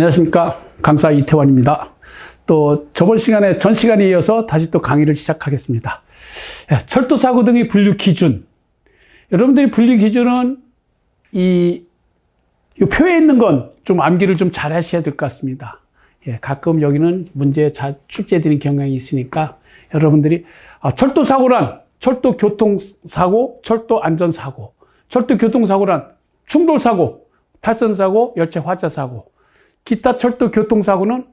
안녕하십니까. 강사 이태원입니다. 또 저번 시간에 전 시간에 이어서 다시 또 강의를 시작하겠습니다. 철도사고 등의 분류 기준. 여러분들이 분류 기준은 이 표에 있는 건 좀 암기를 좀 잘 하셔야 될 것 같습니다. 가끔 여기는 문제에 잘 출제되는 경향이 있으니까 여러분들이 철도사고란 철도교통사고, 철도안전사고, 철도교통사고란 충돌사고, 탈선사고, 열차 화재사고, 기타 철도교통사고는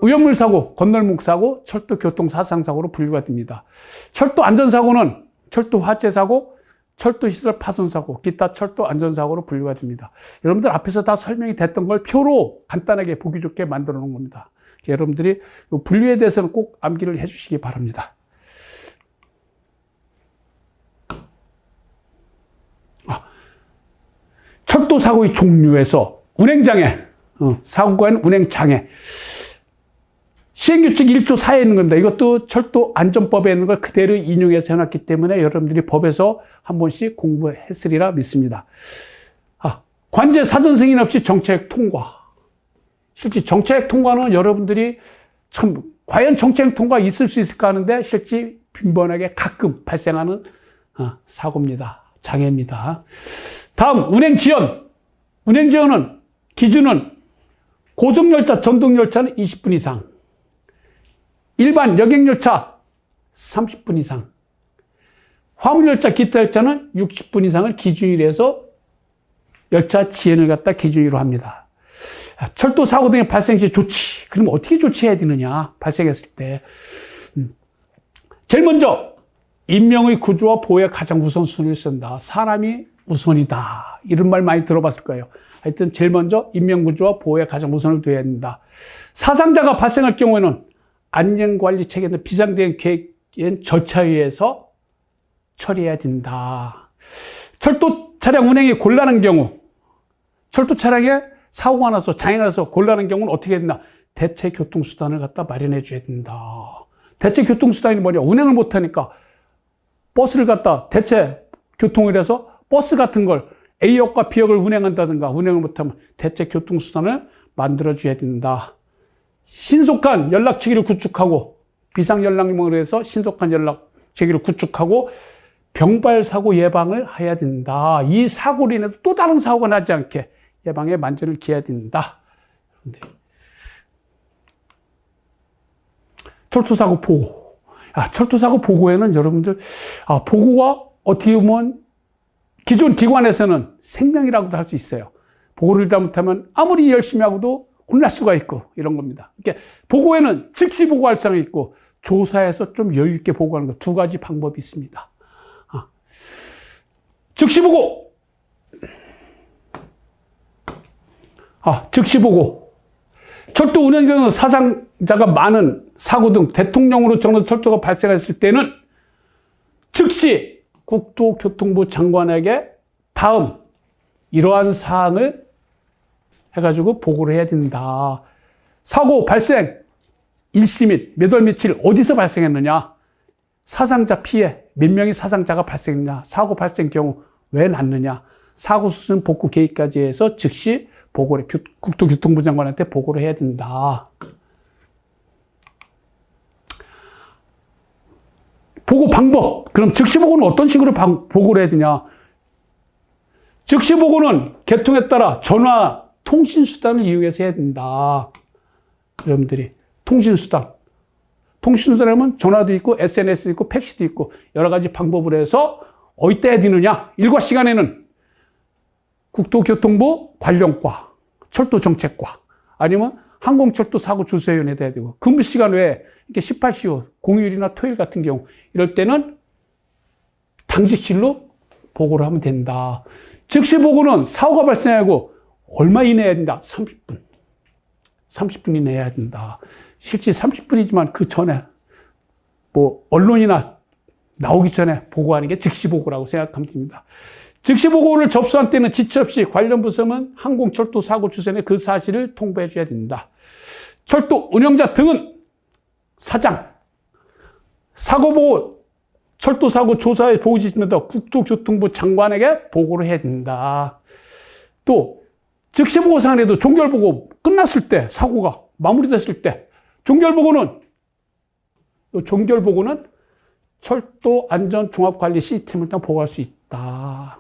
위험물사고, 건널목사고, 철도교통사상사고로 분류가 됩니다. 철도안전사고는 철도화재사고, 철도시설 파손사고, 기타 철도안전사고로 분류가 됩니다. 여러분들 앞에서 다 설명이 됐던 걸 표로 간단하게 보기 좋게 만들어 놓은 겁니다. 여러분들이 이 분류에 대해서는 꼭 암기를 해 주시기 바랍니다. 철도사고의 종류에서 운행장애, 사고관 운행장애. 시행규칙 1조 4에 있는 겁니다. 이것도 철도안전법에 있는 걸 그대로 인용해서 해놨기 때문에 여러분들이 법에서 한 번씩 공부했으리라 믿습니다. 관제 사전 승인 없이 정책 통과. 실제 정책 통과는 여러분들이 참 과연 정책 통과 있을 수 있을까 하는데 실제 빈번하게 가끔 발생하는 사고입니다. 장애입니다. 다음 운행지연. 운행지연은 기준은 고속열차, 전동열차는 20분 이상, 일반 여객열차 30분 이상, 화물열차, 기타 열차는 60분 이상을 기준으로 해서 열차 지연을 갖다 기준으로 합니다. 철도 사고 등의 발생 시 조치. 그럼 어떻게 조치해야 되느냐? 발생했을 때. 제일 먼저 인명의 구조와 보호에 가장 우선순위를 쓴다. 사람이 우선이다. 이런 말 많이 들어봤을 거예요. 하여튼 제일 먼저 인명구조와 보호에 가장 우선을 둬야 된다. 사상자가 발생할 경우에는 안전관리 체계나 비상대응 계획 절차에 의해서 처리해야 된다. 철도 차량 운행이 곤란한 경우, 철도 차량에 사고가 나서 장애가 나서 곤란한 경우는 어떻게 해야 된다? 대체 교통수단을 갖다 마련해 줘야 된다. 대체 교통수단이 뭐냐? 운행을 못하니까 버스를 갖다 대체 교통을 해서 버스 같은 걸 A역과 B역을 운행한다든가 운행을 못하면 대체 교통수단을 만들어줘야 된다. 신속한 연락체계를 구축하고 비상연락망으로 해서 신속한 연락체계를 구축하고 병발사고 예방을 해야 된다. 이 사고로 인해서 또 다른 사고가 나지 않게 예방에 만전을 기해야 된다. 철도사고 보고. 철도사고 보고에는 여러분들 보고가 어떻게 보면 기존 기관에서는 생명이라고도 할 수 있어요. 보고를 잘못하면 아무리 열심히 하고도 혼날 수가 있고 이런 겁니다. 그러니까 보고에는 즉시 보고할 사항이 있고 조사해서 좀 여유 있게 보고하는 것 두 가지 방법이 있습니다. 즉시 보고. 즉시 보고. 철도 운행에서 사상자가 많은 사고 등 대통령으로 정한 철도가 발생했을 때는 즉시 국토교통부 장관에게 다음 이러한 사항을 해가지고 보고를 해야 된다. 사고 발생 일시 및 몇 월 며칠 어디서 발생했느냐? 사상자 피해 몇 명의 사상자가 발생했냐? 사고 발생 경우 왜 났느냐? 사고 수순 복구 계획까지 해서 즉시 보고를 국토교통부 장관한테 보고를 해야 된다. 보고 방법. 그럼 즉시 보고는 어떤 식으로 보고를 해야 되냐? 즉시 보고는 계통에 따라 전화, 통신수단을 이용해서 해야 된다. 여러분들이 통신수단. 통신수단이면 전화도 있고 SNS도 있고 팩스도 있고 여러 가지 방법을 해서 어디다 해야 되느냐? 일과 시간에는 국토교통부 관련과, 철도정책과 아니면 항공철도사고조사위원회에다 해야 되고 근무시간 외에 이렇게 18시 후 공휴일이나 토요일 같은 경우 이럴 때는 당직실로 보고를 하면 된다. 즉시 보고는 사고가 발생하고 얼마 이내에 해야 된다? 30분. 30분 이내에 해야 된다. 실제 30분이지만 그 전에 언론이나 나오기 전에 보고하는 게 즉시 보고라고 생각하면 됩니다. 즉시 보고를 접수한 때는 지체 없이 관련 부서는 항공철도사고조사위원회에 그 사실을 통보해 줘야 된다. 철도 운영자 등은 사장, 사고보고, 철도사고 조사에 보고지시면서 국토교통부 장관에게 보고를 해야 된다. 또 즉시 보고서는 해도 종결보고 끝났을 때, 사고가 마무리됐을 때, 종결보고는 철도 안전 종합 관리 시스템을 일단 보고할 수 있다.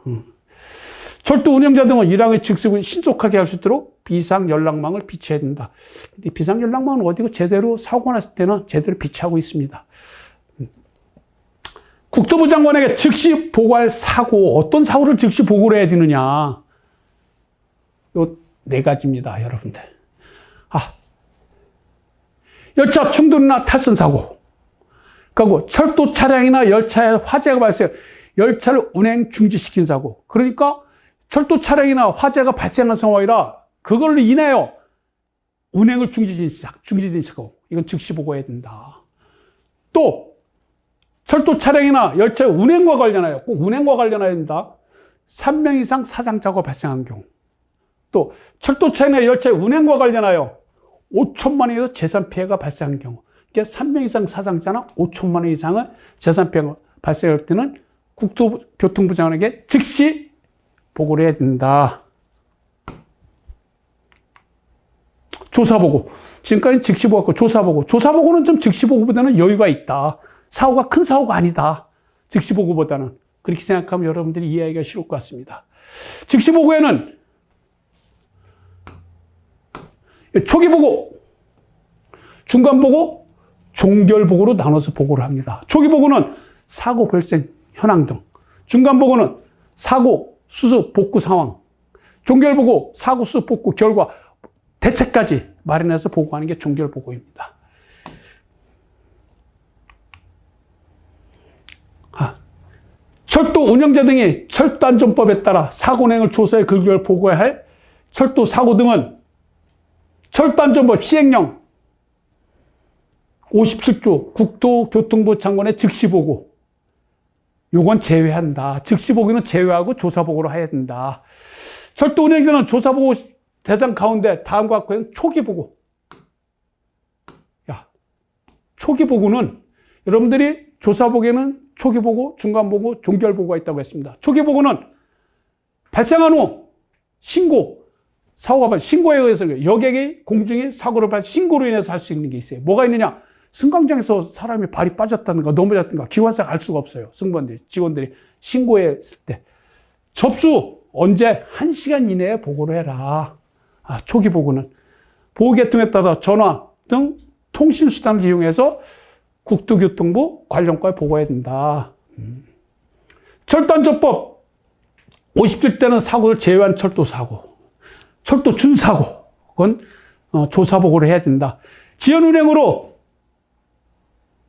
철도 운영자 등은 일항의 즉습을 신속하게 할 수 있도록 비상 연락망을 비치해야 된다. 근데 비상 연락망은 어디고 제대로 사고가 났을 때는 제대로 비치하고 있습니다. 국토부 장관에게 즉시 보고할 사고, 어떤 사고를 즉시 보고를 해야 되느냐. 요 네 가지입니다, 여러분들. 열차 충돌이나 탈선 사고. 그리고 철도 차량이나 열차에 화재가 발생, 열차를 운행 중지시킨 사고. 그러니까 철도 차량이나 화재가 발생한 상황이라 그걸로 인하여 운행을 중지된 사고. 이건 즉시 보고해야 된다. 또 철도 차량이나 열차의 운행과 관련하여, 꼭 운행과 관련하여 된다. 3명 이상 사상자가 발생한 경우. 또 철도 차량이나 열차의 운행과 관련하여 5천만 원에서 재산 피해가 발생한 경우. 그러니까 3명 이상 사상자나 5천만 원 이상의 재산 피해가 발생할 때는 국토교통부 장관에게 즉시 보고를 해야 된다. 조사보고. 지금까지 즉시보고였고 조사보고. 조사보고는 좀 즉시보고보다는 여유가 있다. 사고가 큰 사고가 아니다. 즉시보고보다는. 그렇게 생각하면 여러분들이 이해하기가 쉬울 것 같습니다. 즉시보고에는 초기보고, 중간보고, 종결보고로 나눠서 보고를 합니다. 초기보고는 사고 발생 현황 등, 중간보고는 사고, 수습, 복구 상황, 종결보고, 사고, 수습, 복구, 결과, 대책까지 마련해서 보고하는 게 종결보고입니다. 철도 운영자 등이 철도안전법에 따라 사고 운행을 조사해 결과를 보고해야 할 철도 사고 등은 철도안전법 시행령 57조 국토교통부 장관의 즉시보고, 요건 제외한다. 즉시보고는 제외하고 조사보고로 해야 된다. 철도 운행자는 조사보고 대상 가운데 다음과 같고요. 초기보고. 초기보고는 여러분들이 조사보고에는 초기보고, 중간보고, 종결보고가 있다고 했습니다. 초기보고는 발생한 후 신고, 사고가 발생, 신고에 의해서 여객이 공중에 사고를 발생, 신고로 인해서 할 수 있는 게 있어요. 뭐가 있느냐? 승강장에서 사람이 발이 빠졌다든가 넘어졌다든가 기관사가 알 수가 없어요. 승무원들이, 직원들이 신고했을 때. 접수 언제? 1시간 이내에 보고를 해라. 초기 보고는 보호 계통에 따라 전화 등 통신수단을 이용해서 국토교통부 관련과에 보고해야 된다. 철도안전법 50일 때는 사고를 제외한 철도사고, 철도 준사고, 그건 조사보고를 해야 된다. 지연운행으로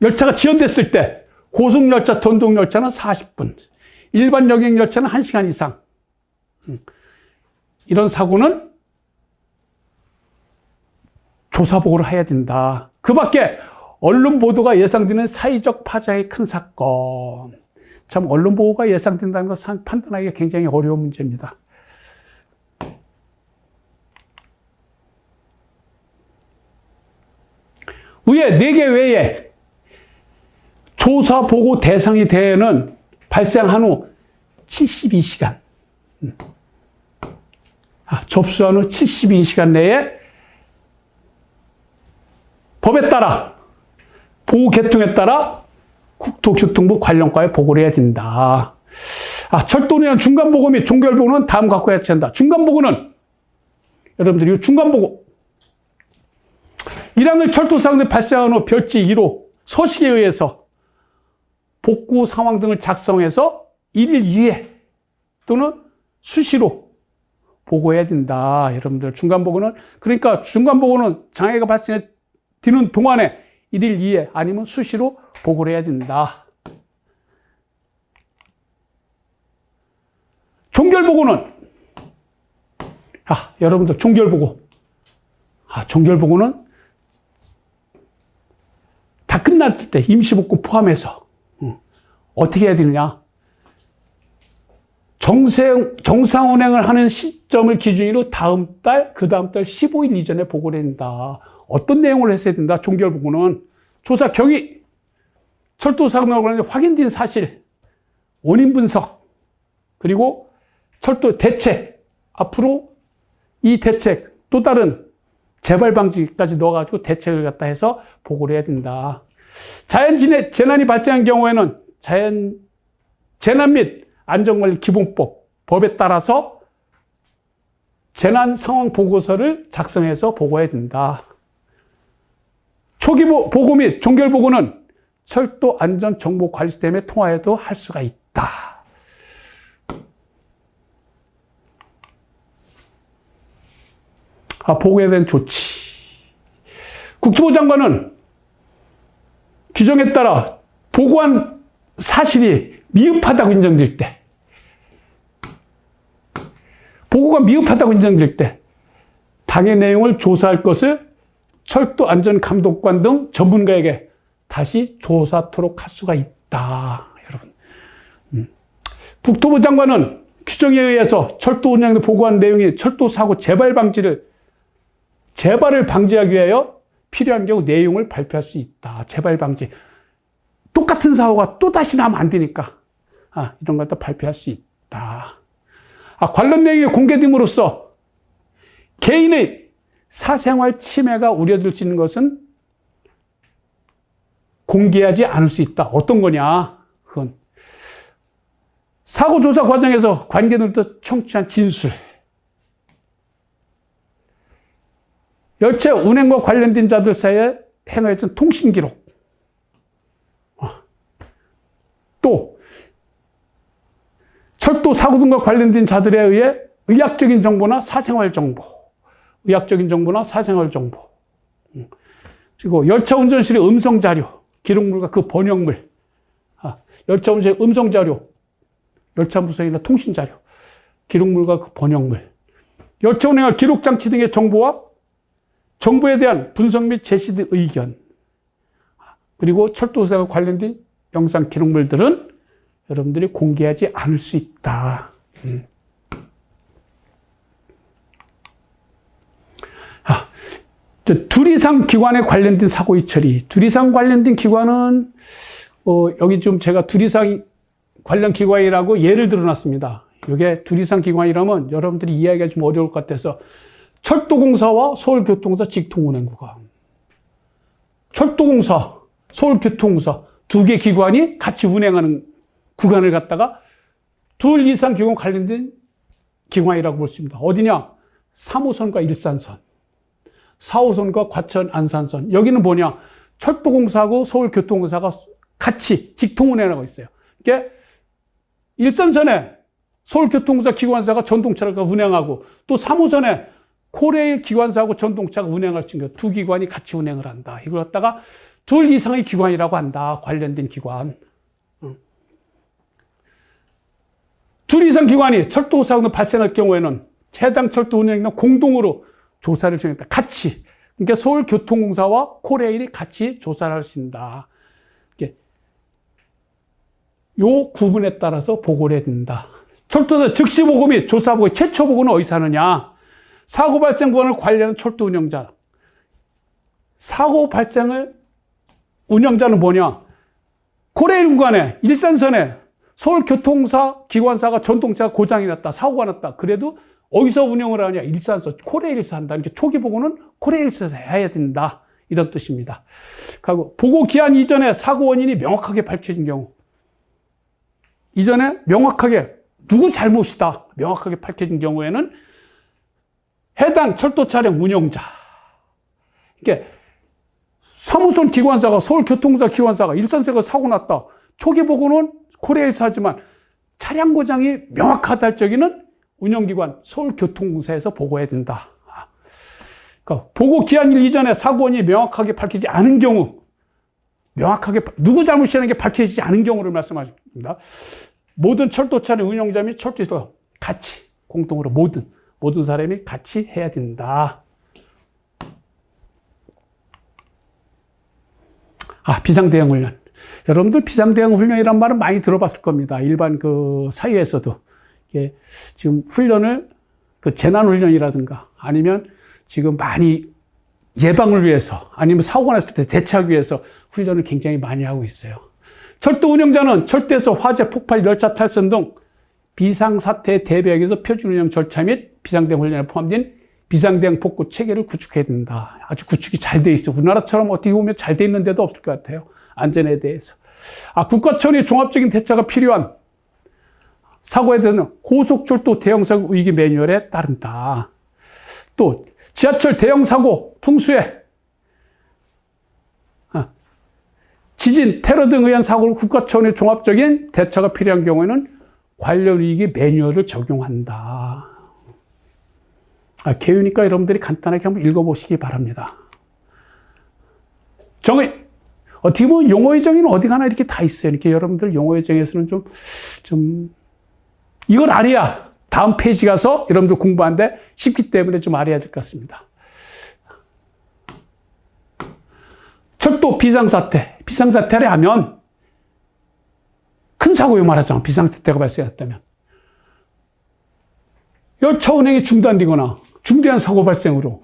열차가 지연됐을 때 고속열차, 전동열차는 40분, 일반 여객열차는 1시간 이상. 이런 사고는 조사보고를 해야 된다. 그 밖에 언론 보도가 예상되는 사회적 파장의 큰 사건. 참 언론 보도가 예상된다는 것은 판단하기가 굉장히 어려운 문제입니다. 위에 4개 외에 조사보고 대상이 되는 발생한 후 72시간. 접수한 후 72시간 내에 법에 따라, 보호 계통에 따라 국토교통부 관련과에 보고를 해야 된다. 철도 운행 중간보고 및 종결보고는 다음과 같고 해야 한다. 중간보고는, 여러분들이 이 중간보고, 일항의 철도 사고가 발생한 후 별지 1호 서식에 의해서 복구 상황 등을 작성해서 1일 이내 또는 수시로 보고해야 된다. 여러분들 중간보고는, 그러니까 중간보고는 장애가 발생되는 동안에 1일 이내 아니면 수시로 보고를 해야 된다. 종결보고는, 여러분들 종결보고, 종결보고는 다 끝났을 때 임시복구 포함해서 어떻게 해야 되느냐? 정상 운행을 하는 시점을 기준으로 다음 달, 그 다음 달 15일 이전에 보고를 해야 된다. 어떤 내용을 했어야 된다? 종결보고는 조사 경위, 철도 사고와 관련해 확인된 사실, 원인 분석, 그리고 철도 대책, 앞으로 이 대책, 또 다른 재발 방지까지 넣어가지고 대책을 갖다 해서 보고를 해야 된다. 재난이 발생한 경우에는 재난 및 안전관리 기본법, 법에 따라서 재난 상황 보고서를 작성해서 보고해야 된다. 초기 보고 및 종결 보고는 철도 안전 정보 관리 시스템에 통화해도 할 수가 있다. 보고에 대한 조치. 국토부 장관은 규정에 따라 보고한 사실이 미흡하다고 인정될 때, 보고가 미흡하다고 인정될 때 당해 내용을 조사할 것을 철도안전감독관 등 전문가에게 다시 조사토록 할 수가 있다. 여러분, 국토부 장관은 규정에 의해서 철도 운영에 보고한 내용이 철도 사고 재발을 방지하기 위하여 필요한 경우 내용을 발표할 수 있다. 재발 방지. 똑같은 사고가 또다시 나면 안 되니까 이런 걸 또 발표할 수 있다. 관련 내용이 공개됨으로써 개인의 사생활 침해가 우려될 수 있는 것은 공개하지 않을 수 있다. 어떤 거냐? 그건 사고 조사 과정에서 관계자들부터 청취한 진술, 열차 운행과 관련된 자들 사이에 행하였던 통신 기록, 또 철도 사고 등과 관련된 자들에 의해 의학적인 정보나 사생활 정보, 그리고 열차 운전실의 음성 자료, 기록물과 그 번역물, 열차 운전실의 음성 자료, 열차 무선이나 통신 자료, 기록물과 그 번역물, 열차 운행할 기록 장치 등의 정보와 정보에 대한 분석 및 제시 등 의견, 그리고 철도사와 관련된 영상 기록물들은 여러분들이 공개하지 않을 수 있다. 둘 이상 기관에 관련된 사고의 처리. 둘 이상 관련된 기관은 여기 좀 제가 둘 이상 관련 기관이라고 예를 들어놨습니다. 이게 둘 이상 기관이라면 여러분들이 이해하기가 좀 어려울 것 같아서 철도공사와 서울교통공사 직통운행구간, 철도공사, 서울교통공사 두 개 기관이 같이 운행하는 구간을 갖다가 둘 이상 기관 관련된 기관이라고 볼 수 있습니다. 어디냐? 3호선과 일산선, 4호선과 과천 안산선. 여기는 뭐냐? 철도공사하고 서울교통공사가 같이 직통운행하고 있어요. 이게 일산선에 서울교통공사 기관사가 전동차를 운행하고 또 3호선에 코레일 기관사하고 전동차가 운행할 수 있는 두 기관이 같이 운행을 한다. 이걸 갖다가 둘 이상의 기관이라고 한다. 관련된 기관. 둘 이상 기관이 철도 사고가 발생할 경우에는 해당 철도 운행이나 공동으로 조사를 진행했다. 같이. 그러니까 서울교통공사와 코레일이 같이 조사를 할 수 있다. 요 구분에 따라서 보고를 해야 된다. 철도사 즉시 보고 및 조사 보고 최초 보고는 어디서 하느냐? 사고 발생 구간을 관리하는 철도 운영자. 사고 발생을 운영자는 뭐냐? 코레일 구간에, 일산선에 서울교통사 기관사가 전동차가 고장이 났다, 사고가 났다. 그래도 어디서 운영을 하냐? 일산선, 코레일에서 한다. 이렇게 초기 보고는 코레일에서 해야 된다. 이런 뜻입니다. 그리고 보고 기한 이전에 사고 원인이 명확하게 밝혀진 경우, 이전에 명확하게 누구 잘못이다 명확하게 밝혀진 경우에는 해당 철도 차량 운영자, 이게 3호선 기관사가 서울교통사 기관사가 일산세가 사고 났다. 초기 보고는 코레일사지만 차량 고장이 명확하다 할 적에는 운영기관 서울교통공사에서 보고해야 된다. 그러니까 보고 기한일 이전에 사고 원인이 명확하게 밝히지 않은 경우, 명확하게 누구 잘못이라는 게 밝혀지지 않은 경우를 말씀하십니다. 모든 철도 차량 운영자 및 철도에서 같이 공동으로 모든 사람이 같이 해야 된다. 비상대응 훈련. 여러분들 비상대응 훈련이란 말은 많이 들어봤을 겁니다. 일반 그 사회에서도. 이게 지금 훈련을 재난훈련이라든가 아니면 지금 많이 예방을 위해서 아니면 사고가 났을 때 대처하기 위해서 훈련을 굉장히 많이 하고 있어요. 철도 운영자는 철도에서 화재, 폭발, 열차 탈선 등 비상사태에 대비하기 위해서 표준 운영 절차 및 비상대응 훈련에 포함된 비상대응 복구 체계를 구축해야 된다. 아주 구축이 잘 돼 있어. 우리나라처럼 어떻게 보면 잘 돼 있는 데도 없을 것 같아요. 안전에 대해서. 국가 차원의 종합적인 대처가 필요한 사고에 대한 고속철도 대형사고 위기 매뉴얼에 따른다. 또 지하철 대형사고, 풍수해, 지진, 테러 등에 의한 사고를 국가 차원의 종합적인 대처가 필요한 경우에는 관련 위기 매뉴얼을 적용한다. 개요니까 여러분들이 간단하게 한번 읽어보시기 바랍니다. 어떻게 보면 용어의 정의는 어디 가나 이렇게 다 있어요. 이렇게 여러분들 용어의 정의에서는 이걸 알아야 다음 페이지 가서 여러분들 공부하는데 쉽기 때문에 좀 알아야 될 것 같습니다. 철도 비상사태. 비상사태를 하면 큰 사고요 말하자면 비상사태가 발생했다면 열차 운행이 중단되거나 중대한 사고 발생으로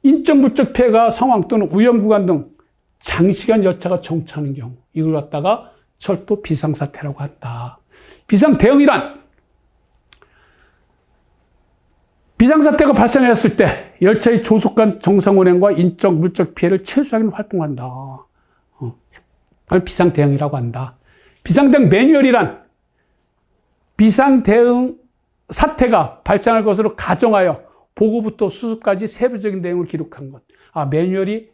인적 물적 폐가 상황 또는 위험 구간 등 장시간 열차가 정차하는 경우 이걸 갖다가 철도 비상사태라고 한다. 비상대응이란 비상사태가 발생했을 때 열차의 조속한 정상 운행과 인적 물적 피해를 최소화하기는 활동한다. 그걸 비상대응이라고 한다. 비상대응 매뉴얼이란 비상대응 사태가 발생할 것으로 가정하여 보고부터 수습까지 세부적인 내용을 기록한 것. 매뉴얼이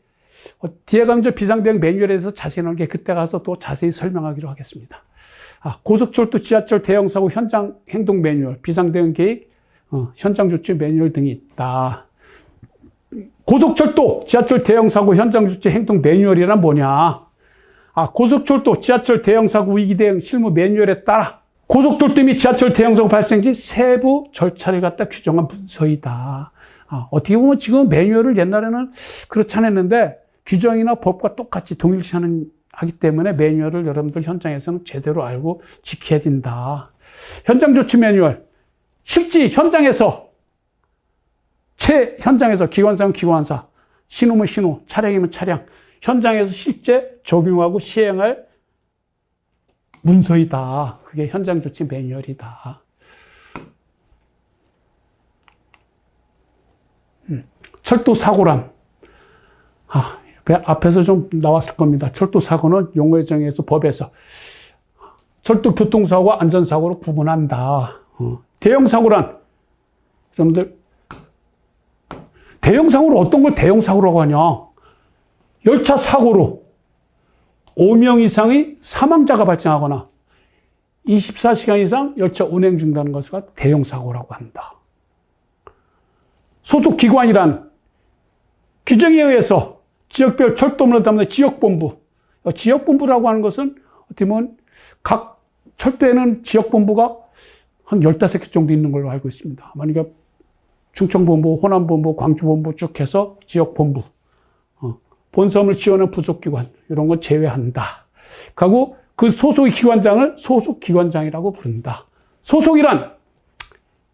뒤에 가면 비상대응 매뉴얼에 대해서 자세히 나오는 게 그때 가서 또 자세히 설명하기로 하겠습니다. 고속철도 지하철 대형사고 현장 행동 매뉴얼, 비상대응 계획, 현장 조치 매뉴얼 등이 있다. 고속철도 지하철 대형사고 현장 조치 행동 매뉴얼이란 뭐냐? 고속철도 지하철 대형사고 위기 대응 실무 매뉴얼에 따라 고속철도 및 지하철 대형사고 발생 시 세부 절차를 갖다 규정한 문서이다. 어떻게 보면 지금 매뉴얼을 옛날에는 그렇지 않았는데 규정이나 법과 똑같이 동일시하기 때문에 매뉴얼을 여러분들 현장에서는 제대로 알고 지켜야 된다. 현장 조치 매뉴얼. 실제 현장에서 현장에서 기관사면 기관사, 신호면 신호, 차량이면 차량, 현장에서 실제 적용하고 시행할 문서이다. 그게 현장 조치 매뉴얼이다. 철도 사고란 앞에서 좀 나왔을 겁니다. 철도 사고는 용어의 정의에서 법에서 철도 교통사고와 안전사고로 구분한다. 대형 사고란 여러분들 대형 사고를 어떤 걸 대형 사고라고 하냐? 열차 사고로 5명 이상의 사망자가 발생하거나 24시간 이상 열차 운행 중단하는 것을 대형 사고라고 한다. 소속 기관이란 규정에 의해서 지역별 철도물을 담는 지역본부. 지역본부라고 하는 것은 어떻게 보면 각 철도에는 지역본부가 한 15개 정도 있는 걸로 알고 있습니다. 만약에 충청본부, 호남본부, 광주본부 쭉 해서 지역본부. 본섬을 지원하는 부속기관, 이런 건 제외한다. 그리고 그 소속 기관장을 소속기관장이라고 부른다. 소속이란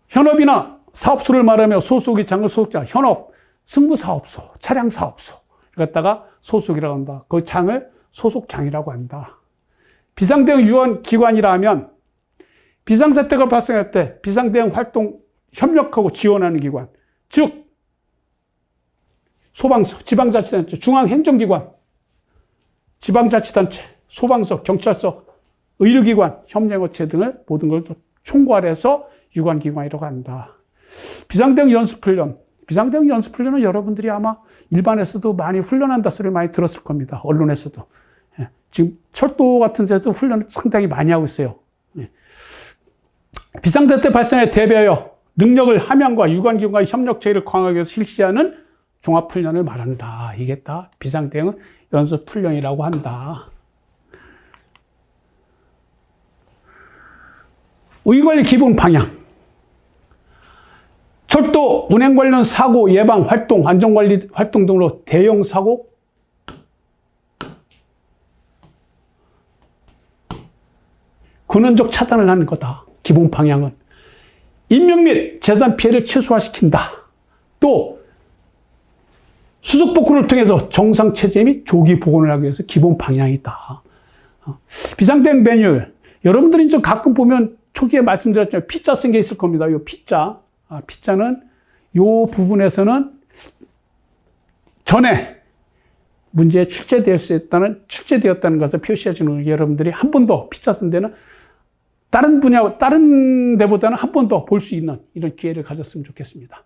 현업이나 사업소를 말하며 소속이 장을 소속장, 현업, 승무사업소, 차량사업소. 갖다가 소속이라고 한다. 그 장을 소속장이라고 한다. 비상대응 유한 기관이라 하면 비상사태가 발생할 때 비상대응 활동 협력하고 지원하는 기관. 즉, 소방서, 지방자치단체, 중앙행정기관, 지방자치단체, 소방서, 경찰서, 의료기관, 협력업체 등을 모든 걸 총괄해서 유관기관이라고 한다. 비상대응 연습훈련. 비상대응 연습훈련은 여러분들이 아마 일반에서도 많이 훈련한다 소리를 많이 들었을 겁니다. 언론에서도. 지금 철도 같은 데도 훈련을 상당히 많이 하고 있어요. 비상사태 발생에 대비하여 능력을 함양과 유관기관의 협력체계를 강화하기 위해서 실시하는 종합훈련을 말한다. 이게 다 비상대응 연습훈련이라고 한다. 위기관리 기본 방향. 철도 운행 관련 사고 예방 활동, 안전관리 활동 등으로 대형 사고, 근원적 차단을 하는 거다. 기본 방향은. 인명 및 재산 피해를 최소화시킨다. 또 수습 복구를 통해서 정상 체제 및 조기 복원을 하기 위해서 기본 방향이다. 비상대응 매뉴얼. 여러분들이 좀 가끔 보면 초기에 말씀드렸잖아요. P자 쓴 게 있을 겁니다. 이 P자. P자는 요 부분에서는 전에 문제에 출제되었다는 것을 표시해 주는 여러분들이 한 번 더 피자 쓴 데는 다른 분야, 다른 데보다는 한 번 더 볼 수 있는 이런 기회를 가졌으면 좋겠습니다.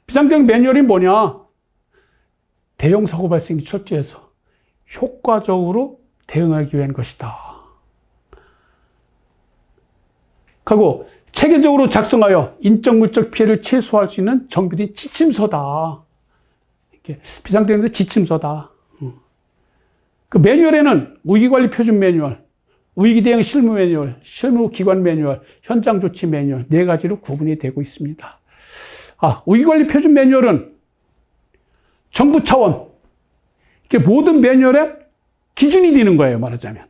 비상대응 매뉴얼이 뭐냐? 대형 사고 발생이 철저해서 효과적으로 대응하기 위한 것이다. 그리고 체계적으로 작성하여 인적 물적 피해를 최소화할 수 있는 정비된 지침서다. 이렇게 비상대응의 지침서다. 그 매뉴얼에는 위기관리 표준 매뉴얼, 위기대응 실무 매뉴얼, 실무기관 매뉴얼, 현장 조치 매뉴얼 4가지로 구분이 되고 있습니다. 위기관리 표준 매뉴얼은 정부 차원, 이렇게 모든 매뉴얼에 기준이 되는 거예요, 말하자면.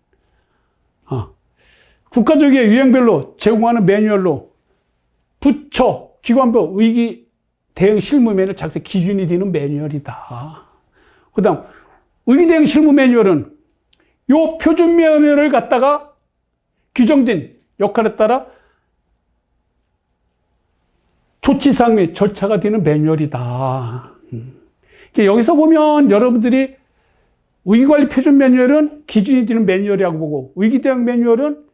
국가적인 유형별로 제공하는 매뉴얼로 부처, 기관별 위기 대응 실무 매뉴얼 작성 기준이 되는 매뉴얼이다. 그 다음, 위기 대응 실무 매뉴얼은 요 표준 매뉴얼을 갖다가 규정된 역할에 따라 조치사항 및 절차가 되는 매뉴얼이다. 여기서 보면 여러분들이 위기관리 표준 매뉴얼은 기준이 되는 매뉴얼이라고 보고, 위기대응 매뉴얼은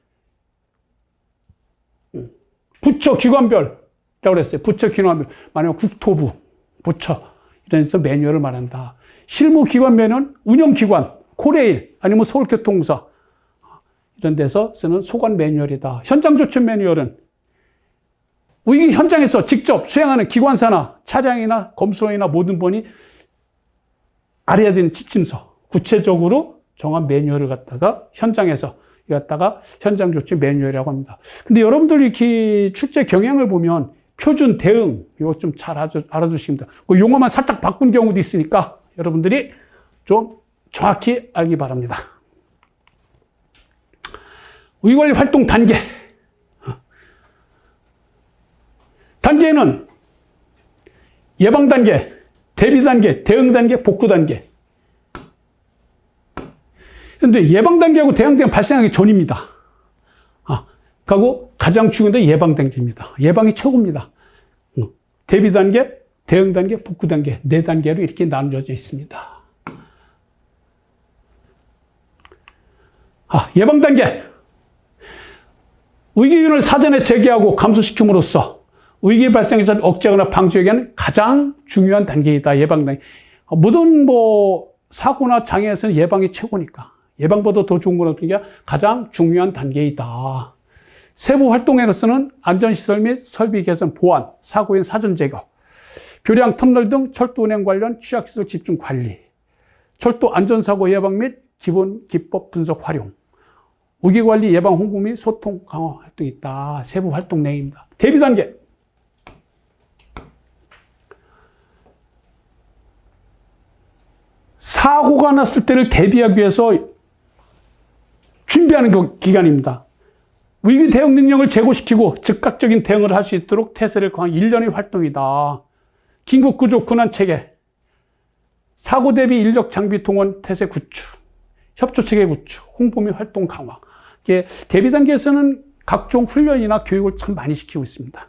부처 기관별이라고 그랬어요. 부처 기관별. 만약 국토부, 부처 이런 데서 매뉴얼을 말한다. 실무기관 매뉴얼은 운영기관, 코레일 아니면 서울교통공사 이런 데서 쓰는 소관 매뉴얼이다. 현장조치 매뉴얼은 위기 현장에서 직접 수행하는 기관사나 차량이나 검수원이나 모든 분이 알아야 되는 지침서, 구체적으로 정한 매뉴얼을 갖다가 현장에서 현장 조치 매뉴얼이라고 합니다. 근데 여러분들이 이렇게 출제 경향을 보면 표준 대응 이거 좀 잘 알아두십니다. 그 용어만 살짝 바꾼 경우도 있으니까 여러분들이 좀 정확히 알기 바랍니다. 위기관리 활동 단계. 단계는 예방 단계, 대비 단계, 대응 단계, 복구 단계. 그런데 예방 단계하고 대응 단계 발생하기 전입니다. 그리고 가장 중요한 게 예방 단계입니다. 예방이 최고입니다. 대비 단계, 대응 단계, 복구 단계 4단계로 이렇게 나누어져 있습니다. 예방 단계. 위기 요인을 사전에 제기하고 감소시킴으로써 위기 발생에 전 억제하거나 방지하기 위한 가장 중요한 단계이다. 예방 단계. 모든 사고나 장애에서는 예방이 최고니까. 예방보다 더 좋은 거는 가장 중요한 단계이다. 세부 활동에서는 안전시설 및 설비 개선, 보안, 사고인 사전 제거, 교량, 터널 등 철도 운행 관련 취약시설 집중 관리, 철도 안전사고 예방 및 기본 기법 분석 활용, 위기관리 예방 홍보 및 소통 강화 활동이 있다. 세부 활동 내용입니다. 대비 단계. 사고가 났을 때를 대비하기 위해서 준비하는 그 기간입니다. 위기 대응 능력을 제고시키고 즉각적인 대응을 할 수 있도록 태세를 강화한 일련의 활동이다. 긴급구조 군환체계, 사고 대비 인력 장비 동원 태세 구축, 협조체계 구축, 홍보 및 활동 강화. 대비 단계에서는 각종 훈련이나 교육을 참 많이 시키고 있습니다.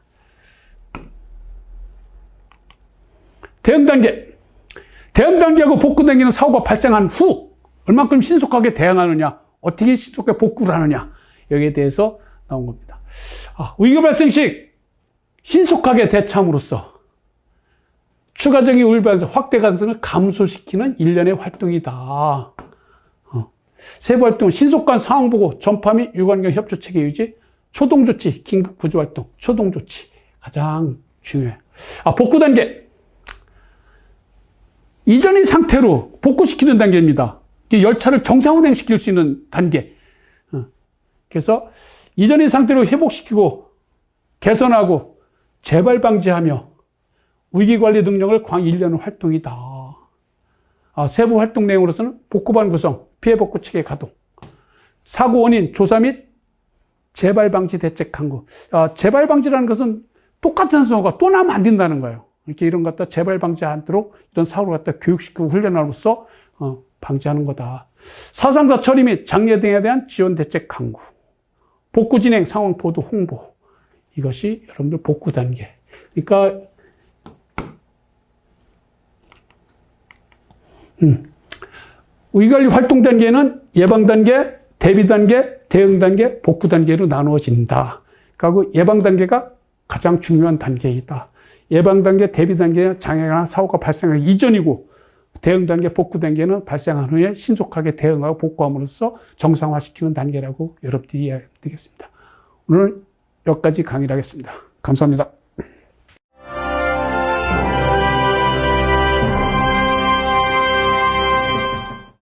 대응 단계. 대응 단계하고 복구 단계는 사고가 발생한 후 얼만큼 신속하게 대응하느냐, 어떻게 신속하게 복구를 하느냐, 여기에 대해서 나온 겁니다. 위기 발생 시 신속하게 대처함으로써 추가적인 위기 발생 확대 가능성을 감소시키는 일련의 활동이다. 세부 활동은 신속한 상황 보고, 전파 및 유관경 협조 체계 유지, 초동 조치, 긴급 구조 활동, 초동 조치 가장 중요해요. 복구 단계. 이전의 상태로 복구시키는 단계입니다. 열차를 정상 운행시킬 수 있는 단계. 그래서 이전의 상태로 회복시키고 개선하고 재발 방지하며 위기관리 능력을 일련의 활동이다. 세부 활동 내용으로서는 복구반 구성, 피해 복구 체계 가동, 사고 원인 조사 및 재발 방지 대책 강구. 재발 방지라는 것은 똑같은 사고가 또 나면 안 된다는 거예요. 이렇게 이런 것 갖다 재발 방지하도록 이런 사고를 갖다 교육시키고 훈련함으로써 방지하는 거다. 사상사 처리 및 장려 등에 대한 지원 대책 강구, 복구 진행 상황 보도 홍보. 이것이 여러분들 복구 단계. 그러니까 위기관리 활동 단계는 예방 단계, 대비 단계, 대응 단계, 복구 단계로 나누어진다. 그리고 예방 단계가 가장 중요한 단계이다. 예방 단계, 대비 단계는 장애나 사고가 발생하기 이전이고, 대응 단계, 복구 단계는 발생한 후에 신속하게 대응하고 복구함으로써 정상화시키는 단계라고 여러분들이 이해해야 되겠습니다. 오늘 여기까지 강의를 하겠습니다. 감사합니다.